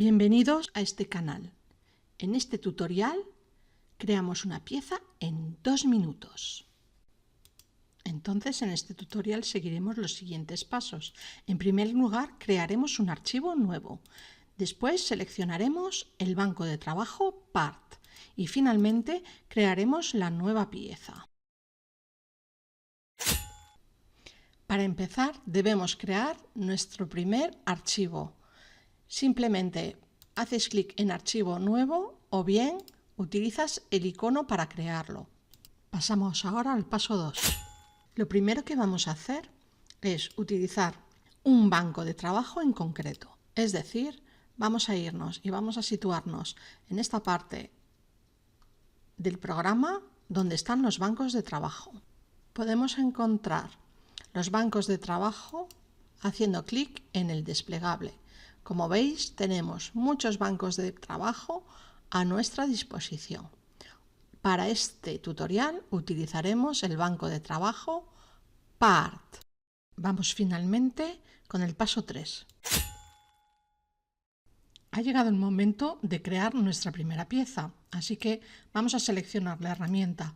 Bienvenidos a este canal. En este tutorial creamos una pieza en 2 minutos. Entonces, en este tutorial seguiremos los siguientes pasos. En primer lugar, crearemos un archivo nuevo. Después seleccionaremos el banco de trabajo Part y finalmente crearemos la nueva pieza. Para empezar, debemos crear nuestro primer archivo. Simplemente haces clic en archivo nuevo o bien utilizas el icono para crearlo. Pasamos ahora al paso 2. Lo primero que vamos a hacer es utilizar un banco de trabajo en concreto. Es decir, vamos a irnos y vamos a situarnos en esta parte del programa donde están los bancos de trabajo. Podemos encontrar los bancos de trabajo haciendo clic en el desplegable. Como veis, tenemos muchos bancos de trabajo a nuestra disposición. Para este tutorial utilizaremos el banco de trabajo Part. Vamos finalmente con el paso 3. Ha llegado el momento de crear nuestra primera pieza, así que vamos a seleccionar la herramienta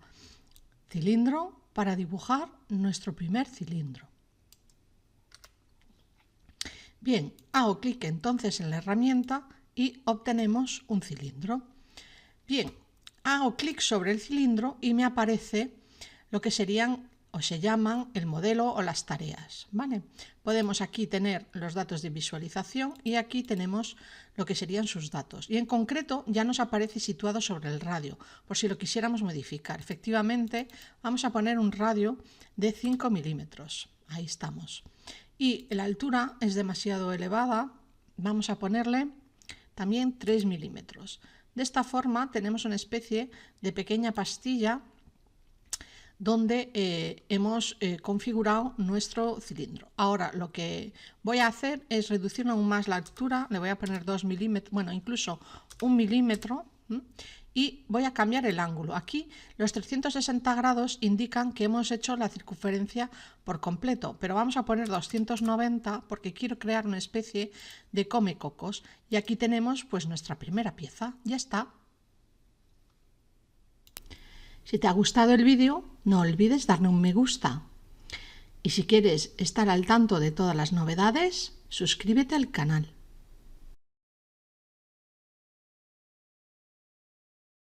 cilindro para dibujar nuestro primer cilindro. Bien, hago clic entonces en la herramienta y obtenemos un cilindro. Bien, hago clic sobre el cilindro y me aparece lo que serían o se llaman el modelo o las tareas, ¿vale? Podemos aquí tener los datos de visualización y aquí tenemos lo que serían sus datos. Y en concreto ya nos aparece situado sobre el radio, por si lo quisiéramos modificar. Efectivamente, vamos a poner un radio de 5 milímetros. Ahí estamos. Y la altura es demasiado elevada, vamos a ponerle también 3 milímetros. De esta forma tenemos una especie de pequeña pastilla donde hemos configurado nuestro cilindro. Ahora lo que voy a hacer es reducir aún más la altura, le voy a poner 2 milímetros, bueno, incluso 1 milímetro, y voy a cambiar el ángulo. Aquí los 360 grados indican que hemos hecho la circunferencia por completo, pero vamos a poner 290 porque quiero crear una especie de comecocos. Y aquí tenemos pues nuestra primera pieza. Ya está. Si te ha gustado el vídeo, no olvides darle un me gusta. Y si quieres estar al tanto de todas las novedades, suscríbete al canal.